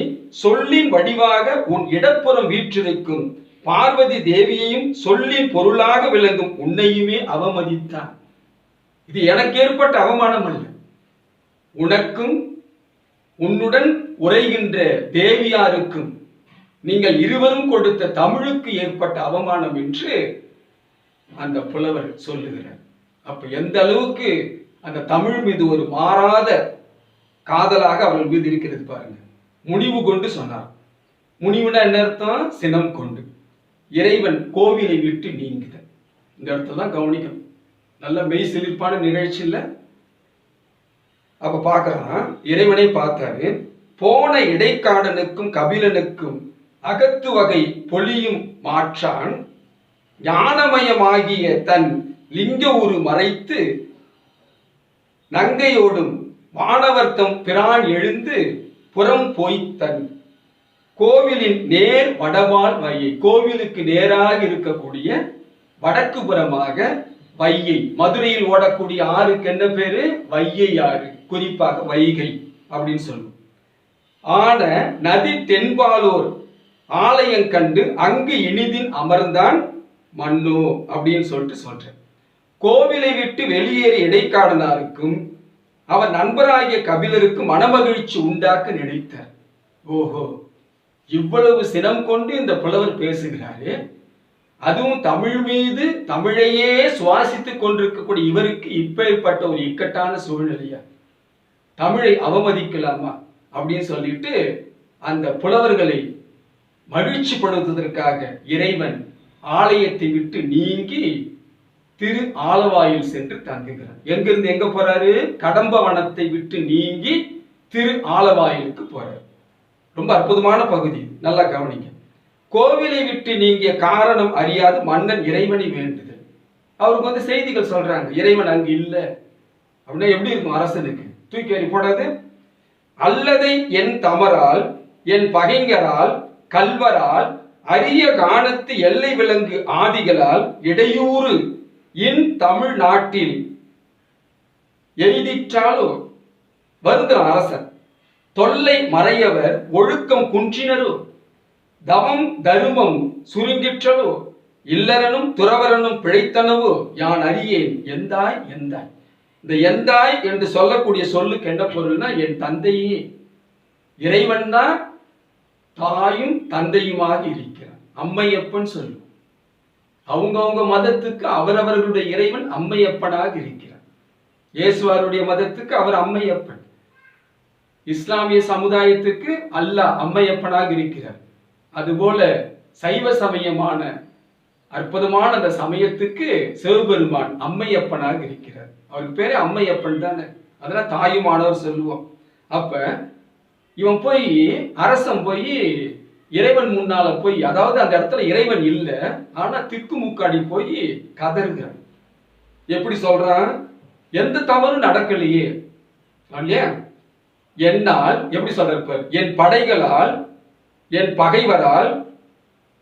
சொல்லின் வடிவாக உன் இடப்புறம் வீற்றிருக்கும் பார்வதி தேவியையும் சொல்லின் பொருளாக விளங்கும் உன்னையுமே அவமதித்தான். இது எனக்கு ஏற்பட்ட அவமானம் அல்ல, உனக்கும் உன்னுடன் உரைகின்ற தேவியாருக்கும் நீங்கள் இருவரும் கொடுத்த தமிழுக்கு ஏற்பட்ட அவமானம் என்று அந்த புலவர் சொல்லுகிறார். அப்ப எந்த அளவுக்கு அந்த தமிழ் மீது ஒரு மாறாத காதலாக அவர்கள் மீது இருக்கிறது பாருங்க. முனிவு கொண்டு சொன்னார். முனிவுனா என்ன அர்த்தம்? சினம் கொண்டு. இறைவன் கோவிலை விட்டு நீங்குதல். இந்த இடத்துல தான் கவனிக்கணும். நல்ல மெய் சிலிர்ப்பான நிகழ்ச்சியில் அப்ப பார்க்கலாம். இறைவனை பார்த்தாரு. போன இடைக்காடனுக்கும் கபிலனுக்கும் அகத்து வகை பொலியும் மாற்றான் ஞானமயமாகிய தன் லிங்க உரு மறைத்து நங்கையோடும் வானவர்த்தம் பிரான் எழுந்து புறம் போய்த்தன் கோவிலின் நேர் வடவால் வையை. கோவிலுக்கு நேராக இருக்கக்கூடிய வடக்கு புறமாக வையை. மதுரையில் ஓடக்கூடிய ஆறுக்கு என்ன பேரு? வையை ஆறு, குறிப்பாக வைகை அப்படின்னு சொல்லுவோம். ஆன நதி தென்பாலோர் ஆலயம் கண்டு அங்கு இனிதின் அமர்ந்தான் மண்ணோ அப்படின்னு சொல்றேன். கோவிலை விட்டு வெளியேறி இடைக்காடனாருக்கும் அவர் நண்பராகிய கபிலருக்கு மனமகிழ்ச்சி உண்டாக்க நினைத்தார். ஓஹோ, இவ்வளவு சினம் கொண்டு இந்த புலவர் பேசுகிறாரு. அதுவும் தமிழ் மீது தமிழையே சுவாசித்துக் கொண்டிருக்கக்கூடிய இவருக்கு இப்பேற்பட்ட ஒரு இக்கட்டான சூழ்நிலையா? தமிழை அவமதிக்கலாமா அப்படின்னு சொல்லிட்டு அந்த புலவர்களை மகிழ்ச்சி படுத்துவதற்காக இறைவன் ஆலயத்தை விட்டு நீங்கி திரு ஆலவாயில் சென்று தங்குகிறார். எங்கிருந்து எங்க போறாரு? கடம்ப வனத்தை விட்டு நீங்கி திரு ஆலவாயிலுக்கு போறாரு. ரொம்ப அற்புதமான பகுதி, நல்லா கவனிங்க. கோவிலை விட்டு நீங்கிய காரணம் அறியாது மன்னன் இறைவனை வேண்டுதல். அவருக்கு வந்து செய்திகள் சொல்றாங்க, இறைவன் அங்கு இல்லை அப்படின்னா எப்படி இருக்கும் அரசனுக்கு? தூக்கி எறி போடாது. அல்லதை என் தமரால் என் பகைஞரால் கல்வரால் அரிய காணத்து எல்லை விலங்கு ஆதிகளால் இடையூறு இன் தமிழ் நாட்டில் எய்திற்றாலோ வருகிறான் அரசன். தொல்லை மறையவர் ஒழுக்கம் குன்றினரோ தவம் தருமம் சுருங்கிற்றலோ இல்லறனும் துறவரனும் பிழைத்தனவோ யான் அறியேன் எந்தாய் எந்தாய். இந்த எந்தாய் என்று சொல்லக்கூடிய சொல்லுக்கு என்ன பொருள்னா, என் தந்தையே. இறைவன் தான் தாயும் தந்தையுமாக இருக்கிறான். அம்மையப்பன் சொல்லும். அவங்கவுங்க மதத்துக்கு அவரவர்களுடைய இறைவன் அம்மையப்பனாக இருக்கிறார். இயேசுவாருடைய மதத்துக்கு அவர் அம்மையப்பன். இஸ்லாமிய சமுதாயத்துக்கு அல்லாஹ் அம்மையப்பனாக இருக்கிறார். அதுபோல சைவ சமயமான அற்புதமான அந்த சமயத்துக்கு சிவபெருமான் அம்மையப்பனாக இருக்கிறார். அவருக்கு பேரே அம்மையப்பன் தானே, அதெல்லாம் தாயுமானவர் சொல்லுவோம். அப்ப இவன் போய் அரசன் போய் இறைவன் முன்னால போய், அதாவது அந்த இடத்துல இறைவன் இல்லை, ஆனா திக்குமுக்காடி போய் கதறுகிறான். எப்படி சொல்றான்? எந்த தவறும் நடக்கலையே இல்லையா? என்னால் எப்படி சொல்ற, என் படைகளால் என் பகைவரால்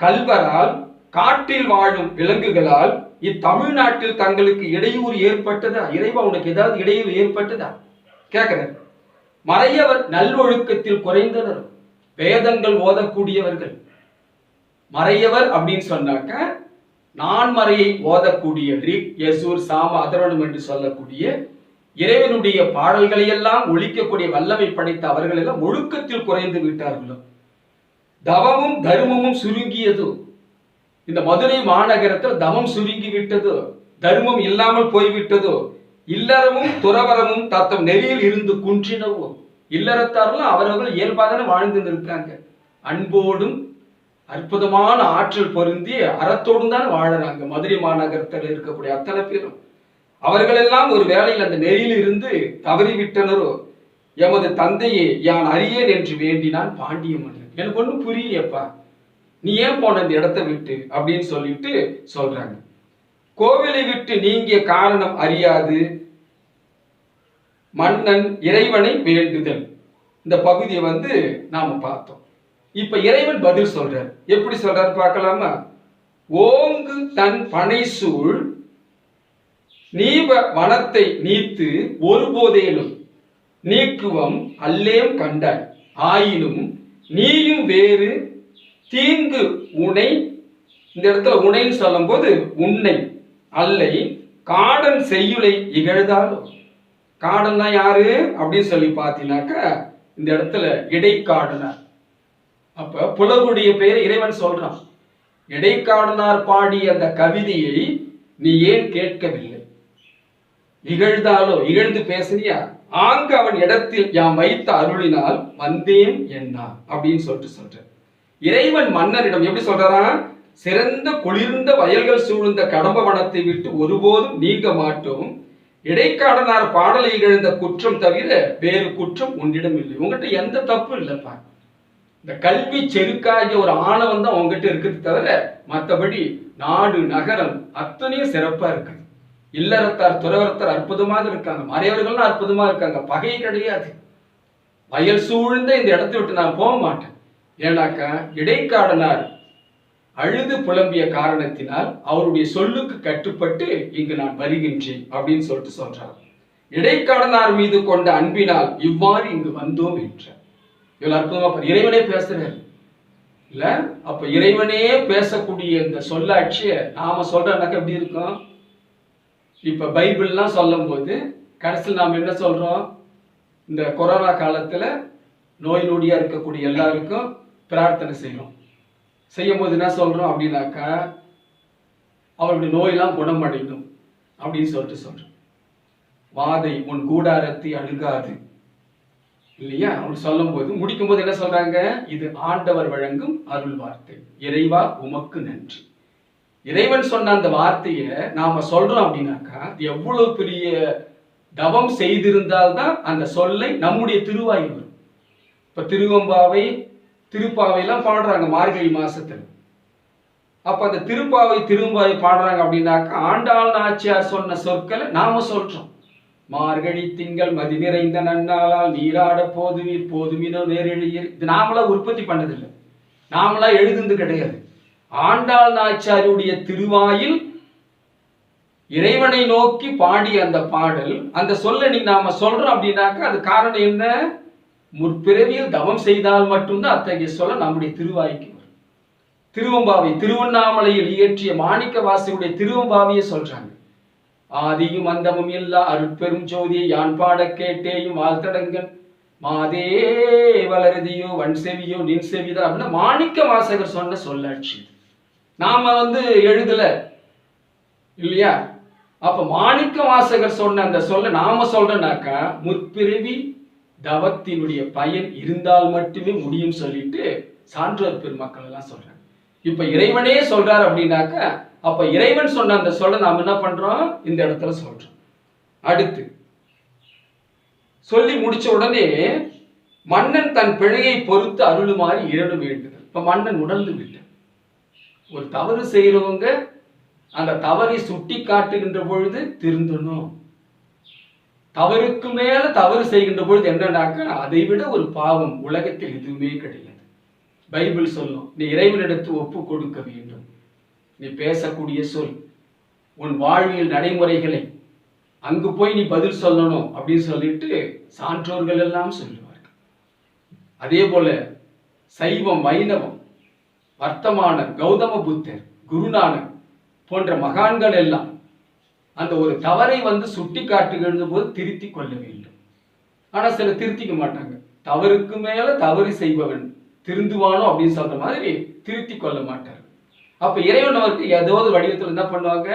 கல்வரால் காட்டில் வாழும் விலங்குகளால் இத்தமிழ்நாட்டில் தங்களுக்கு இடையூறு ஏற்பட்டதா? இறைவா, உனக்கு ஏதாவது இடையூறு ஏற்பட்டதா கேட்கிறேன். மறையவர் நல்லொழுக்கத்தில் குறைந்தனர். வேதங்கள் ஓதக்கூடியவர்கள் மறையவர் அப்படின்னு சொன்னாக்க, நான்மறையை ஓதக்கூடிய ரிக் யசூர் சாம அதர்வணம் என்று சொல்லக்கூடிய இறைவனுடைய பாடல்களை எல்லாம் ஒழிக்கக்கூடிய வல்லமை படைத்த அவர்கள் எல்லாம் ஒழுக்கத்தில் குறைந்து விட்டார்களோ. தவமும் தர்மமும் சுருங்கியதோ. இந்த மதுரை மாநகரத்தில் தவம் சுருங்கி விட்டதோ, தர்மம் இல்லாமல் போய்விட்டதோ. இல்லறமும் துறவரமும் தத்தம் நெறியில் இருந்து குன்றினவோ. இல்லறத்தாரெல்லாம் அவரவர்கள் இயல்பாக வாழ்ந்து இருக்காங்க. அன்போடும் அற்புதமான ஆற்றல் பொருந்தி அறத்தோடும் தான் வாழறாங்க. மதுரை மாநகரத்தில் இருக்கக்கூடிய அத்தனை பேரும் அவர்களெல்லாம் ஒரு வேளையில் அந்த நெறியில் இருந்து தவறிவிட்டனரோ. எமது தந்தையே யான் அறியேன் என்று வேண்டினான் பாண்டிய மன்னன். எனக்கு ஒன்றும் புரியலையப்பா, நீ ஏன் போன இந்த இடத்தை விட்டு அப்படின்னு சொல்லிட்டு சொல்றாங்க. கோவிலை விட்டு நீங்கிய காரணம் அறியாது மன்னன் இறைவனை வேண்டுதல். இந்த பகுதியை வந்து நாம பார்த்தோம். இப்ப இறைவன் பதில் சொல்றார். எப்படி சொல்றாரு பார்க்கலாமா? ஓங்கு தன் பனை சூழ் நீப வனத்தை நீத்து ஒருபோதேலும் நீக்குவம் அல்லேம் கண்டாய். ஆயினும் நீயும் வேறு தீங்கு உனை. இந்த இடத்துல உனைன்னு சொல்லும் போது உன்னை அல்லை காடன் செய்யுளை இகழ்ந்தாலும். காடன் தான் யாரு அப்படின்னு சொல்லி பார்த்தீங்கன்னாக்கா இந்த இடத்துல இடைக்காடனார். அப்ப புலவருடைய பெயரை இறைவன் சொல்றான். இடைக்காடனார் பாடிய அந்த கவிதையை நீ ஏன் கேட்கவில்லை? இகழ்ந்தாலோ, இகழ்ந்து பேசுனியா, ஆங்கு அவன் இடத்தில் யாம் வைத்த அருளினால் வந்தேன் என்னா அப்படின்னு சொல்ற. இறைவன் மன்னரிடம் எப்படி சொல்றான்? சிறந்த குளிர்ந்த வயல்கள் சூழ்ந்த கடம்ப வனத்தை விட்டு ஒருபோதும் நீங்க மாட்டோம். இடைக்காடனார் பாடலை இகழ்ந்த குற்றம் தவிர வேறு குற்றம் உன்னிடம் இல்லை. உங்ககிட்ட எந்த தப்பு இல்லைப்பா. இந்த கல்வி செருக்காகிய ஒரு ஆணவம் தான் உங்ககிட்ட இருக்குது தவிர மற்றபடி நாடு நகரம் அத்தனையும் சிறப்பா இருக்கு. இல்லறத்தார் துறவரத்தார் அற்புதமாக இருக்காங்க, மறையவர்கள்லாம் அற்புதமா இருக்காங்க, பகை கிடையாது. வயல் சூழ்ந்த இந்த இடத்தை விட்டு நான் போக மாட்டேன். ஏன்னாக்கா இடைக்காடனார் அழுது புலம்பிய காரணத்தினால் அவருடைய சொல்லுக்கு கட்டுப்பட்டு இங்கு நான் வருகின்றேன் அப்படின்னு சொல்றார். இடைக்காடனார் மீது கொண்ட அன்பினால் இவ்வாறு இங்கு வந்தோம் என்றார். இவ்வளவு அற்புதமா இறைவனே பேசுறாரு இல்ல? அப்ப இறைவனே பேசக்கூடிய இந்த சொல்லாட்சிய நாம சொல்றனாக்க எப்படி இருக்கும்? இப்ப பைபிள்லாம் சொல்லும் போது கடைசியில் நாம் என்ன சொல்றோம்? இந்த கொரோனா காலத்துல நோய் நொடியா இருக்கக்கூடிய எல்லாருக்கும் பிரார்த்தனை செய்யறோம். செய்யும் போது என்ன சொல்றோம் அப்படின்னாக்கா, அவருடைய நோயெல்லாம் குணமடையும் அப்படின்னு சொல்றோம். வாதை உன் கூடாரத்தை அணுகாது இல்லையா? அப்படி சொல்லும் போது முடிக்கும் போது என்ன சொல்றாங்க? இது ஆண்டவர் வழங்கும் அருள் வார்த்தை, இறைவா உமக்கு நன்றி. இறைவன் சொன்ன அந்த வார்த்தையை நாம சொல்றோம் அப்படின்னாக்கா எவ்வளவு பெரிய தவம் செய்திருந்தால்தான் அந்த சொல்லை நம்முடைய திருவாயில் வரும். இப்ப திருவம்பாவை திருப்பாவையெல்லாம் பாடுறாங்க மார்கழி மாசத்துல. அப்ப அந்த திருப்பாவை திரும்பாவை பாடுறாங்க அப்படின்னாக்கா ஆண்டாள் நாச்சியார் சொன்ன சொற்களை நாம சொல்றோம். மார்கழி திங்கள் மதி நிறைந்த நன்னாளால் நீராட போதுவீர் போதுமினோ நேரெழியர். இது நாமளா உற்பத்தி பண்ணதில்லை, நாமளா எழுதுந்து கிடையாது. ஆண்டாள் நாச்சியாருடைய திருவாயில் இறைவனை நோக்கி பாடிய அந்த பாடல், அந்த சொல்ல நீ நாம சொல்றோம் அப்படின்னாக்கா அது காரணம் என்ன? முற்பிறவியில் தவம் செய்தால் மட்டும்தான் அத்தகைய சொல்ல நம்முடைய திருவாய்க்கு வரும். திருவம்பாவை திருவண்ணாமலையில் இயற்றிய மாணிக்க வாசகருடைய திருவம்பாவையை சொல்றாங்க. ஆதியும் அந்தமும் இல்லா அருட்பெரும் ஜோதியை யான் பாட கேட்டேயும் வாழ்த்தடங்கன் மாதே வளருதியோ வன் செவியோ நின் செவிதா அப்படின்னா மாணிக்க வாசகர் சொன்ன சொல்லாட்சி. நாம எழுதல இல்லையா? அப்ப மாணிக்க வாசகர் சொன்ன அந்த சொல்ல நாம சொல்றோம்னாக்கா முற்பிறவி தவத்தினுடைய பயன் இருந்தால் மட்டுமே முடியும் சொல்லிட்டு சான்றோர் பெருமக்கள் எல்லாம் சொல்றாங்க. இப்ப இறைவனே சொல்றாரு அப்படின்னாக்கா அப்ப இறைவன் சொன்ன அந்த சொல்ல நாம் என்ன பண்றோம்? இந்த இடத்துல சொல்றோம். அடுத்து சொல்லி முடிச்ச உடனே மன்னன் தன் பிழையை பொறுத்து அருளுமாறு இழடு வேண்டுதல். இப்ப மன்னன் உணர்ந்து விட்டான். ஒரு தவறு செய்யறவங்க அந்த தவறை சுட்டி காட்டுகின்ற பொழுது திருந்தணும். தவறுக்கு மேல தவறு செய்கின்ற பொழுது என்னன்னாக்கா அதை விட ஒரு பாவம் உலகத்தில் எதுவுமே கிடையாது. பைபிள் சொல்லும், நீ இறைவனிடத்து ஒப்பு கொடுக்க வேண்டும். நீ பேசக்கூடிய சொல், உன் வாழ்வியல் நடைமுறைகளை அங்கு போய் நீ பதில் சொல்லணும் அப்படின்னு சொல்லிட்டு சான்றோர்கள் எல்லாம் சொல்லுவார்கள். அதே போல சைவம், வைணவம், வர்த்தமானர், கௌதம புத்தர், குருநானக் போன்ற மகான்கள் எல்லாம் அந்த ஒரு தவறை சுட்டி காட்டுகின்ற போது திருத்தி கொள்ள வேண்டும். ஆனா சில திருத்திக்க மாட்டாங்க. தவறுக்கு மேல தவறு செய்பவன் திருந்துவானோ அப்படின்னு சொல்ற மாதிரி திருத்தி கொள்ள மாட்டார். அப்ப இறைவன் அவருக்கு ஏதாவது வடிவத்தில் என்ன பண்ணுவாங்க?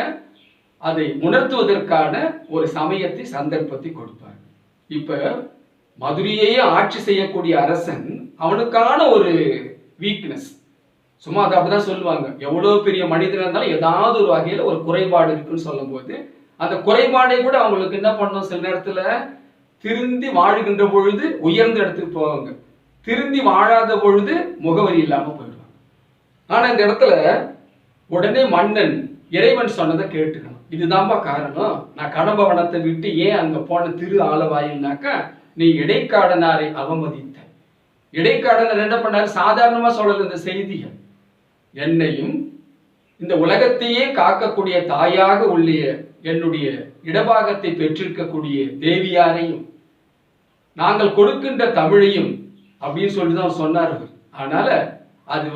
அதை உணர்த்துவதற்கான ஒரு சமயத்தை சந்தர்ப்பத்தை கொடுப்பார். இப்ப மதுரையே ஆட்சி செய்யக்கூடிய அரசன் அவனுக்கான ஒரு வீக்னஸ், சும்மா அதை அப்படிதான் சொல்லுவாங்க. எவ்வளவு பெரிய மனிதன் இருந்தாலும் ஏதாவது ஒரு வகையில ஒரு குறைபாடு இருக்குன்னு சொல்லும் போது அந்த குறைபாடை கூட அவங்களுக்கு என்ன பண்ணும்? சில நேரத்துல திருந்தி வாழுகின்ற பொழுது உயர்ந்த இடத்துக்கு போவாங்க, திருந்தி வாழாத பொழுது முகவரி இல்லாம போயிடுவாங்க. ஆனா இந்த இடத்துல உடனே மன்னன் இறைவன் சொன்னதை கேட்டுக்கணும். இதுதான்பா காரணம், நான் கடம்ப வனத்தை விட்டு ஏன் அங்க போன திரு ஆலவாயில்னாக்கா நீ இடைக்காடனாரை அவமதித்த. இடைக்காடனர் என்ன பண்ணாரு? சாதாரணமா சொல்லல இந்த செய்திகள். என்னையும் இந்த உலகத்தையே காக்கக்கூடிய தாயாக உள்ள என்னுடைய இடபாகத்தை பெற்றிருக்கக்கூடிய தேவியாரையும் நாங்கள் கொடுக்கின்ற தமிழையும் அப்படின்னு சொல்லிதான் சொன்னார்கள். அதனால அது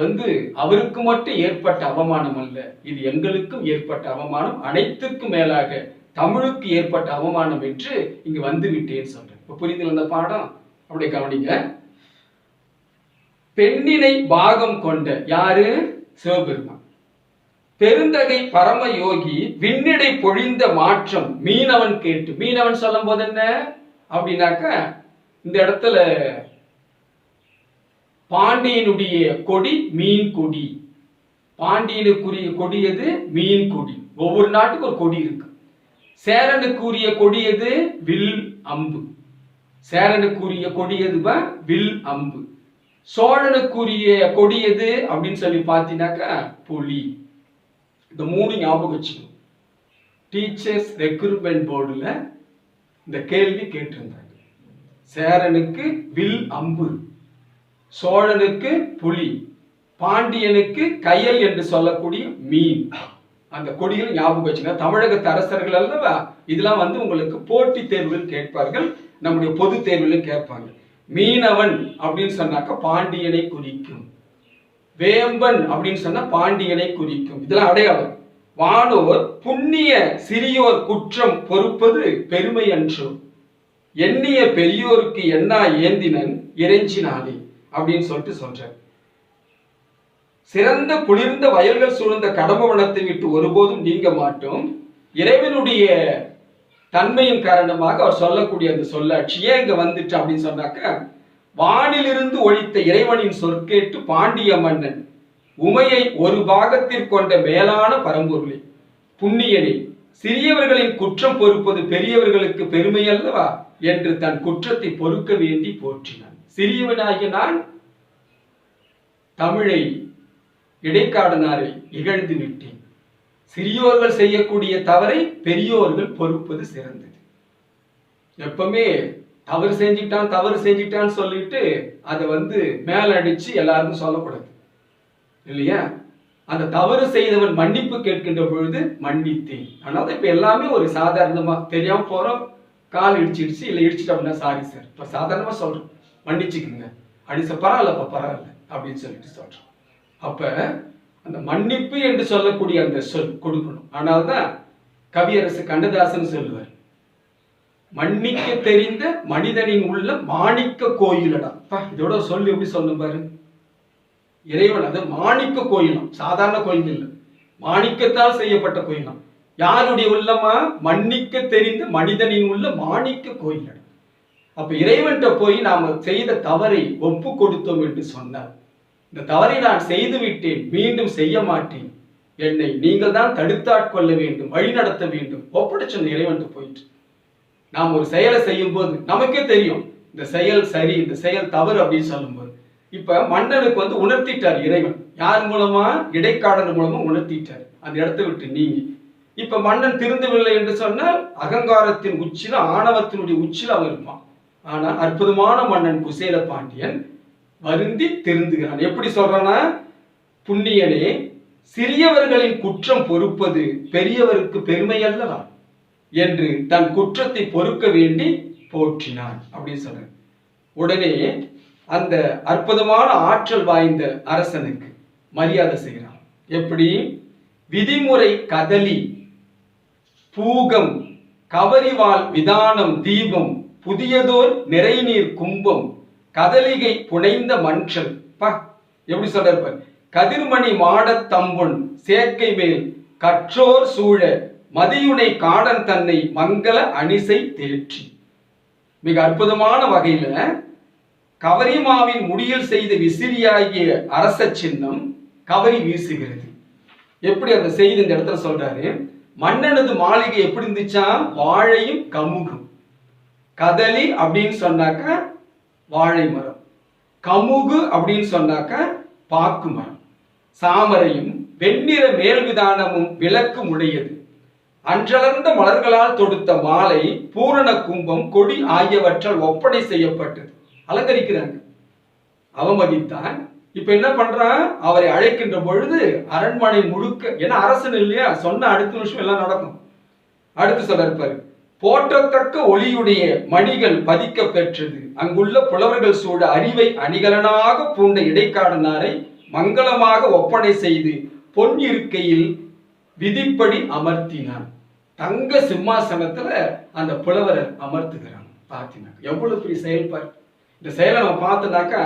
அவருக்கு மட்டும் ஏற்பட்ட அவமானம் அல்ல, இது எங்களுக்கும் ஏற்பட்ட அவமானம், அனைத்துக்கும் மேலாக தமிழுக்கு ஏற்பட்ட அவமானம் என்று இங்கு விட்டேன்னு சொல்றேன். இப்ப புரியுதுல அந்த பாடம்? அப்படியே கவனிங்க. பெண்ணினை பாகம் கொண்ட யாரு? சிவபெருமான். பெருந்தகை பரமயோகி விண்ணிடை பொழிந்த மாற்றம் மீனவன் கேட்டு. மீனவன் சொல்லும் போது என்ன அப்படின்னாக்க, இந்த இடத்துல பாண்டியனுடைய கொடி மீன் கொடி. பாண்டியனுக்குரிய கொடி எது? மீன் கொடி. ஒவ்வொரு நாட்டுக்கு ஒரு கொடி இருக்கு. சேரனுக்குரிய கொடி எது? வில் அம்பு. சேரனுக்குரிய கொடி எதுவா? வில் அம்பு. சோழனுக்குரிய கொடி எது அப்படின்னு சொல்லி பார்த்தீங்கன்னாக்கா புலி. இந்த 3 ஞாபகம் வச்சுக்கணும். டீச்சர்ஸ் ரெக்ரூட்மெண்ட் போர்டுல இந்த கேள்வி கேட்டிருந்தாங்க. சேரனுக்கு வில் அம்பு, சோழனுக்கு புலி, பாண்டியனுக்கு கயல் என்று சொல்லக்கூடிய மீன். அந்த கொடிகளை ஞாபகம் வச்சுங்க. தமிழக அரசர்கள் அல்லவா, இதெல்லாம் உங்களுக்கு போட்டி தேர்வில் கேட்பார்கள், நம்முடைய பொது தேர்வில் கேட்பாங்க. மீனவன் அப்படின்னு சொன்னாக்க பாண்டியனை குறிக்கும். வேம்பன் அப்படின்னு சொன்னா பாண்டியனை குறிக்கும். இதெல்லாம் அடையாளம். வானோர் புண்ணிய சிறியோர் குற்றம் பொறுப்பது பெருமை அன்று, எண்ணிய பெரியோருக்கு எண்ணா ஏந்தினன் இறைஞ்சினானே அப்படின்னு சொல்றார். சிறந்த குளிர்ந்த வயல்கள் சூழ்ந்த கடம்பவனத்தை விட்டு ஒருபோதும் நீங்க மாட்டோம். இறைவனுடைய தன்மையின் காரணமாக அவர் சொல்லக்கூடிய அந்த சொல்லாட்சி ஏன் இங்க வந்துட்டு அப்படின்னு சொன்னாக்க, வானிலிருந்து ஒழித்த இறைவனின் சொற்கேட்டு பாண்டிய மன்னன் உமையை ஒரு பாகத்திற்கொண்ட மேலான பரம்பொருளை புண்ணியனை சிறியவர்களின் குற்றம் பொறுப்பது பெரியவர்களுக்கு பெருமை அல்லவா என்று தன் குற்றத்தை பொறுக்க வேண்டி போற்றினான். சிறியவனாகிய நான் தமிழை இடைக்காடனாரை இகழ்ந்து விட்டேன். சிறியோர்கள் செய்யக்கூடிய தவறை பெரியோர்கள் பொறுப்பது சிறந்தது. எப்பவுமே தவறு செஞ்சிட்டான்னு சொல்லிட்டு அதை மேல அடிச்சு எல்லாருக்கும் சொல்லக்கூடாது இல்லையா? அந்த தவறு செய்தவன் மன்னிப்பு கேட்கின்ற பொழுது மன்னித்தேன். அதனால இப்ப எல்லாமே ஒரு சாதாரணமா தெரியாம போறோம், கால் இடிச்சிடுச்சு, இல்லை இடிச்சிட்டு அப்படின்னா சாரி சார், இப்ப சாதாரணமா சொல்றோம் மன்னிச்சுக்குங்க அடிச்ச பரவாயில்லப்பா பரவாயில்ல அப்படின்னு சொல்லிட்டு சொல்றோம். அப்ப அந்த மன்னிப்பு என்று சொல்லக்கூடிய அந்த சொல் கொடுக்கணும். ஆனால்தான் கவியரசு கண்ணதாசன் சொல்லுவார், மன்னிக்க தெரிந்த மனிதனின் உள்ள மாணிக்க கோயிலடா. இதோட சொல்லு எப்படி சொல்லும் பாரு. இறைவன் அது மாணிக்க கோயிலாம், சாதாரண கோயில் இல்லை, மாணிக்கத்தால் செய்யப்பட்ட கோயிலாம். யாருடைய உள்ளமா? மன்னிக்க தெரிந்த மனிதனின் உள்ள மாணிக்க கோயிலடா. அப்ப இறைவன்கிட்ட போய் நாம செய்த தவறை ஒப்பு கொடுத்தோம் என்று சொன்னார், இந்த தவறை நான் செய்து விட்டேன், மீண்டும் செய்ய மாட்டேன், என்னை நீங்கள் தான் தடுத்தாட்கொள்ள வேண்டும், வழி நடத்த வேண்டும், ஒப்படைச்ச இறைவன்கிட்ட போயிட்டு நாம் ஒரு செயலை செய்யும் போது நமக்கே தெரியும் இந்த செயல் சரி, இந்த செயல் தவறு அப்படின்னு சொல்லும் போது, இப்ப மன்னனுக்கு உணர்த்திட்டார் இறைவன். யார் மூலமா? இடைக்காடல் மூலமா உணர்த்திட்டார், அந்த இடத்தை விட்டு நீங்கி. இப்ப மன்னன் திருந்தவில்லை என்று சொன்னால் அகங்காரத்தின் உச்சில, ஆணவத்தினுடைய உச்சில அவன் இருப்பான். ஆனா அற்புதமான மன்னன் குசேல பாண்டியன் வருந்தி திருந்துகிறான். எப்படி சொல்றானா, புண்ணியனே சிறியவர்களின் குற்றம் பொறுப்பது பெரியவருக்கு பெருமை அல்லவா என்று தன் குற்றத்தை பொறுக்க வேண்டி போற்றினான் அப்படின்னு சொல்ற. உடனே அந்த அற்புதமான ஆற்றல் வாய்ந்த அரசனுக்கு மரியாதை செய்கிறான். எப்படி? விதிமுறை கதலி பூகம் கவரிவாள் விதானம் தீபம் புதியதோர் நிறைநீர் கும்பம் கதலிகை புனைந்த மன்றல். எப்படி சொல்ற? கதிர்மணி மாடத் தம்பொன் சேக்கை மேல் கற்றோர் சூழ மதியுனை காடன் தன்னை மங்கள அணிசை தேற்றி. மிக அற்புதமான வகையில கவரிமாவின் முடியில் செய்த விசிறியாகிய அரச சின்னம் கவரி வீசுகிறது. எப்படி அந்த செய்தி இந்த இடத்துல சொல்றாரு, மன்னனது மாளிகை எப்படி இருந்துச்சா? வாழையும் கமுகும். கதலி அப்படின்னு சொன்னாக்க வாழை மரம், கமுகு அப்படின்னு சொன்னாக்க பாக்கு மரம், சாமரையும் வெண்ணிற மேல் விதானமும் விளக்கும் உடையது. அன்றளர்ந்த மலர்களால் தொடுத்த மாலை பூரண கும்பம் கொடி ஆகியவற்றால் ஒப்படை செய்யப்பட்டது. அலங்கரிக்கிறாங்க. அவமதித்தான். இப்ப என்ன பண்றான்? அவரை அழைக்கின்ற பொழுது அரண்மனை முழுக்க, ஏன்னா அரசன் இல்லையா, சொன்ன அடுத்த நிமிஷம் எல்லாம் நடக்கும். அடுத்து சொல்லிருப்பாரு, போற்றத்தக்க ஒளியுடைய மணிகள் பதிக்க பெற்றது, அங்குள்ள புலவர்கள் சூழ அறிவை அணிகலனாக பூண்ட இடைக்காடனாரை மங்களமாக ஒப்பனை செய்து பொன் இருக்கையில் விதிப்படி அமர்த்தினான். தங்க சிம்மாசனத்துல அந்த புலவரை அமர்த்துகிறான். பார்த்தீங்கன்னா எவ்வளவு பெரிய செயல்பாடு. இந்த செயலை நம்ம பார்த்தோம்னாக்கா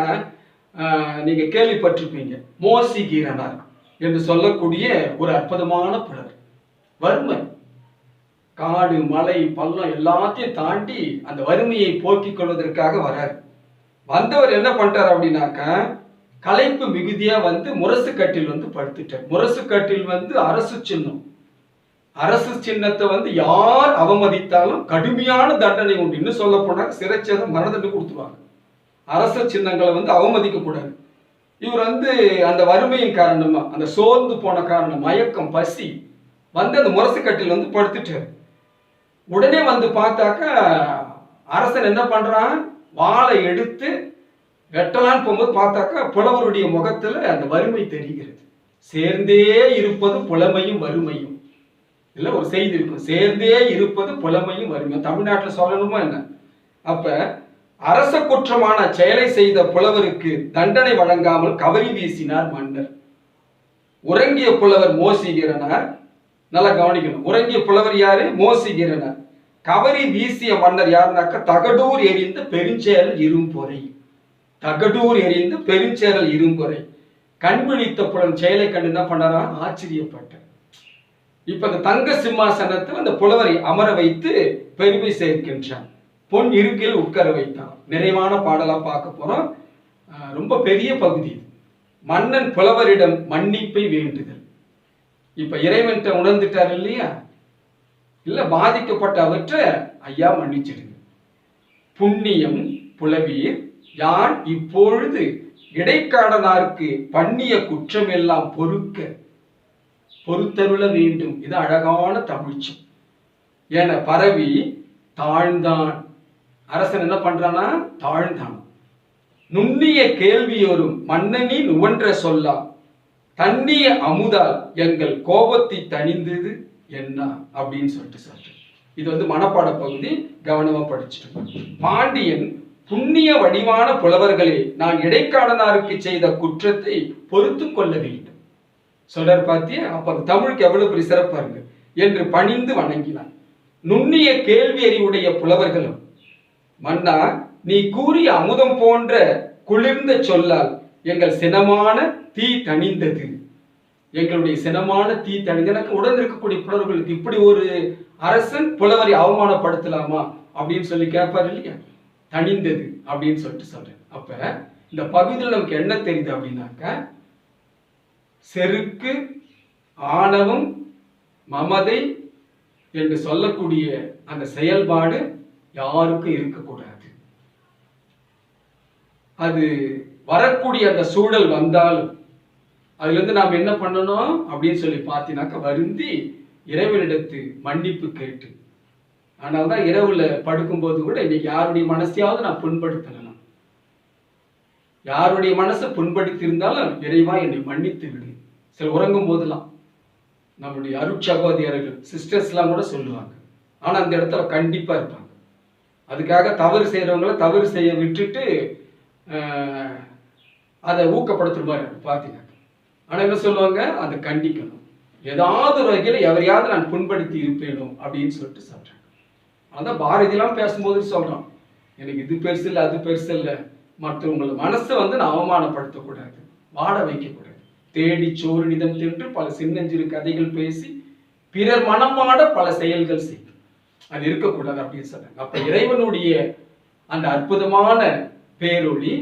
நீங்க கேள்விப்பட்டிருப்பீங்க, மோசிகீரனார். என்று சொல்லக்கூடிய ஒரு அற்புதமான புலவர். வறுமை, காடு மலை பள்ளம் எல்லாத்தையும் தாண்டி அந்த வறுமையை போக்கிக் கொள்வதற்காக வராரு. வந்தவர் என்ன பண்றாரு அப்படின்னாக்கா, களைப்பு மிகுதியா வந்து முரசு கட்டில் வந்து படுத்துட்டார். முரசு கட்டில் வந்து அரசு சின்னம். அரசு சின்னத்தை வந்து யார் அவமதித்தாலும் கடுமையான தண்டனை உண்டு. இன்னும் சொல்ல போனா சிறைச்சேதம், மரண தண்டனை கொடுத்துருவாங்க. அரசு சின்னங்களை வந்து அவமதிக்க கூடாது. இவர் வந்து அந்த வறுமையின் காரணமா, அந்த சோர்ந்து போன காரணம், மயக்கம், பசி வந்து அந்த முரசு கட்டில் வந்து படுத்துட்டார். உடனே வந்து பார்த்தாக்கா அரசன் என்ன பண்றான், வாளை எடுத்து வெட்டலான்னு போகும்போது பார்த்தாக்கா புலவருடைய முகத்துல அந்த வறுமை தெரிகிறது. சேர்ந்தே இருப்பது புலமையும் வறுமையும். இல்ல ஒரு செய்தி இருக்கும், சேர்ந்தே இருப்பது புலமையும் வறுமையும். தமிழ்நாட்டில் சொல்லணுமா என்ன? அப்ப அரச குற்றமான செயலை செய்த புலவருக்கு தண்டனை வழங்காமல் கவரி வீசினார் மன்னர். உறங்கிய புலவர் மோசிகிறனார். நல்லா கவனிக்கணும், உறங்கிய புலவர் யாரு? மோசிகிறனார். கவரி வீசிய மன்னர் யாருனாக்க தகடூர் எரிந்த பெருஞ்சேரல் இரும்பொறை. தகடூர் எரிந்து பெருஞ்சேரல் இரும்பொறை. கண் விழித்த புலன் செயலை கண்டு என்ன பண்ணாரா? ஆச்சரியப்பட்டார். இப்ப அந்த தங்க சிம்மாசனத்தில் அந்த புலவரை அமர வைத்து பெருமை சேர்க்கின்றான். பொன் இருக்கையில் உட்கார வைத்தான். நிறைவான பாடலா பார்க்க போறோம். ரொம்ப பெரிய பகுதி. மன்னன் புலவரிடம் மன்னிப்பை வேண்டுதல். இப்ப இறைவன்கிட்ட உணர்ந்துட்டார் இல்லையா? இல்ல பாதிக்கப்பட்ட அவற்றை ஐயா மன்னிச்சிடுங்க. புண்ணியம் புலவீர் யான் இப்பொழுது இடைக்காடனாருக்கு பண்ணிய குற்றம் எல்லாம் பொறுத்தருள வேண்டும். இது அழகான தமிழ்ச்சி என பரவி தாழ்ந்தான். அரசன் என்ன பண்றானா? தாழ்ந்தான். நுண்ணிய கேள்வியோரும் மன்னனி நுவன்ற சொல்லா தண்ணிய அமுதால் எங்கள் கோபத்தை தணிந்தது என்ன அப்படின்னு சொல்லிட்டு இது வந்து மனப்பாட பகுதி, கவனமா படிச்சுட்டு. பாண்டியன் புண்ணிய வடிவான புலவர்களே, நான் இடைக்காடனாருக்கு செய்த குற்றத்தை பொறுத்து கொள்ள வேண்டும் சொல்றார். பார்த்தியா? அப்ப தமிழுக்கு எவ்வளவு பெரிய சிறப்பா இருக்கு என்று பணிந்து வணங்கினான். நுண்ணிய கேள்வி அறிவுடைய புலவர்களும், மன்னா நீ கூறிய அமுதம் போன்ற குளிர்ந்த சொல்லால் எங்கள் சினமான தீ தணிந்தது. எங்களுடைய சினமான தீ தணிந்தது. எனக்கு உடன் இருக்கக்கூடிய புலவர்களுக்கு இப்படி ஒரு அரசன் புலவரை அவமானப்படுத்தலாமா அப்படின்னு சொல்லி கேட்பாரு இல்லையா? தணிந்தது அப்படின்னு சொல்லிட்டு சொல்றேன். அப்ப இந்த பகுதியில் நமக்கு என்ன தெரியுது அப்படின்னாக்க, செருக்கு, ஆணவம், மமதை என்று சொல்லக்கூடிய அந்த செயல்பாடு யாருக்கும் இருக்கக்கூடாது. அது வரக்கூடிய அந்த சூழல் வந்தாலும் அதுல இருந்து நாம் என்ன பண்ணணும் அப்படின்னு சொல்லி பார்த்தீங்கன்னாக்க, வருந்தி இறைவனிடத்து மன்னிப்பு கேட்டு. ஆனால் தான் இரவுல படுக்கும்போது கூட இன்னைக்கு யாருடைய மனசையாவது நான் புண்படுத்தலாம், யாருடைய மனசை புண்படுத்தி இருந்தாலும் இறைவா என்னை மன்னித்து விடு. சில உறங்கும் போதெல்லாம் நம்முடைய அருட்சகோதரர்கள் சிஸ்டர்ஸ் எல்லாம் கூட சொல்லுவாங்க. ஆனா அந்த இடத்துல கண்டிப்பா இருப்பாங்க. அதுக்காக தவறு செய்யறவங்களை தவறு செய்ய விட்டுட்டு அதை ஊக்கப்படுத்துவாரு பார்த்தீங்க. ஆனா என்ன சொல்லுவாங்க? அதை கண்டிக்கணும். ஏதாவது ஒரு வகையில எவரையாவது நான் புண்படுத்தி இருப்பேனோ அப்படின்னு சொல்லிட்டு சொல்றேன். அதான் பாரதியெல்லாம் பேசும்போது சொல்றான், எனக்கு இது பெருசு இல்லை அது பெருசு இல்லை, மற்றவங்களை மனசை வந்து நான் அவமானப்படுத்தக்கூடாது, வாட வைக்கக்கூடாது. தேடி சோறு நிதம் தின்று பல சின்னஞ்சிறு கதைகள் பேசி பிறர் மனம் வாட பல செயல்கள் செய்யும். அது இருக்கக்கூடாது அப்படின்னு சொல்றாங்க. அப்ப இறைவனுடைய அந்த அற்புதமான பேரொளி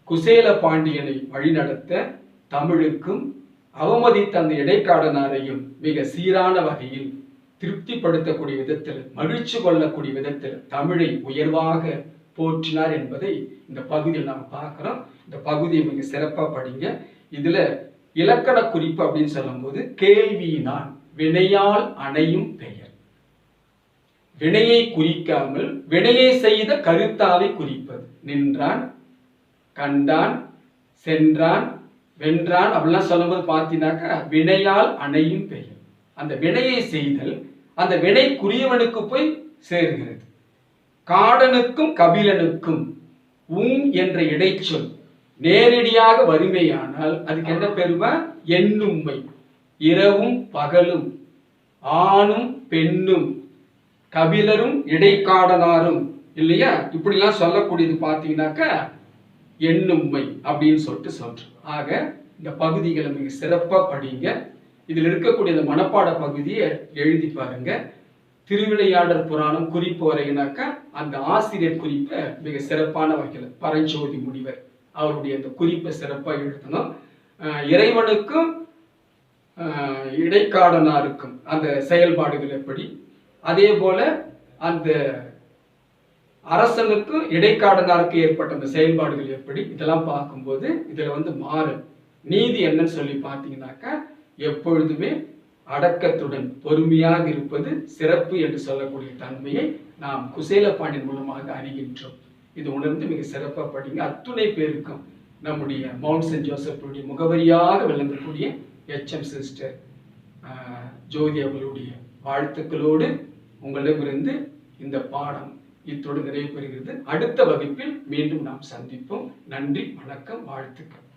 குசேல பாண்டியனை வழிநடத்த தமிழுக்கும் அவமதித்த அந்த இடைக்காடனாரையும் மிக சீரான வகையில் திருப்திப்படுத்தக்கூடிய விதத்தில், மகிழ்ச்சி கொள்ளக்கூடிய விதத்தில் தமிழை உயர்வாக போற்றினார் என்பதை இந்த பகுதியில் நாம் பார்க்கிறோம். இந்த பகுதியை மிக சிறப்பா படிங்க. இதுல இலக்கண குறிப்பு அப்படின்னு சொல்லும் போது, கேள்வியினால் வினையால் அணையும் பெயர், வினையை குறிக்காமல் வினையை செய்த கருத்தாவை குறிப்பது. நின்றான், கண்டான், சென்றான், வென்றான் அப்படிலாம் சொல்லும்போது பார்த்தீங்கன்னாக்கா வினையால் அணையும் பெயர். அந்த வினையை செய்தல் அந்த வினைக்குரியவனுக்கு போய் சேர்கிறது. காடனுக்கும் கபிலனுக்கும் என்ற இடைச்சொல் நேரடியாக வறுமையானால் அதுக்கு என்ன பெறுவா? எண்ணும்மை. இரவும் பகலும், ஆணும் பெண்ணும், கபிலரும் இடைக்காடனாரும் இல்லையா, இப்படிலாம் சொல்லக்கூடியது பார்த்தீங்கன்னாக்கா எண்ணும்மை அப்படின்னு சொல்லிட்டு சொல்றோம். ஆக இந்த பகுதிகளை மிக சிறப்பாக படிங்க. இதில் இருக்கக்கூடிய இந்த மனப்பாட பகுதியை எழுதி பாருங்க. திருவிளையாடற் புராணம் குறிப்பு வரையினாக்கா அந்த ஆசிரியர் குறிப்பை மிக சிறப்பான வகையில் பரஞ்சோதி முனிவர் அவருடைய அந்த குறிப்பை சிறப்பாக எழுதணும். இறைவனுக்கும் இடைக்காடனாருக்கும் அந்த செயல்பாடுகள் எப்படி, அதே போல அந்த அரசனுக்கும் இடைக்காடனாருக்கு ஏற்பட்ட அந்த செயல்பாடுகள் எப்படி, இதெல்லாம் பார்க்கும்போது இதுல மாறு நீதி என்னன்னு சொல்லி பார்த்தீங்கன்னாக்கா எப்பொழுதுமே அடக்கத்துடன் பொறுமையாக இருப்பது சிறப்பு என்று சொல்லக்கூடிய தன்மையை நாம் குசேலபாண்டியன் மூலமாக அறிகின்றோம். இது உணர்ந்து மிக சிறப்பாக படிங்க. அத்துணை பேருக்கும் நம்முடைய மவுண்ட் சென்ட் ஜோசப்புடைய முகவரியாக விளங்கக்கூடிய HM சிஸ்டர் ஜோதி அவர்களுடைய வாழ்த்துக்களோடு உங்களிடமிருந்து இந்த பாடம் இத்தோடு நிறைவு பெறுகிறது. அடுத்த வகுப்பில் மீண்டும் நாம் சந்திப்போம். நன்றி, வணக்கம், வாழ்த்துக்கள்.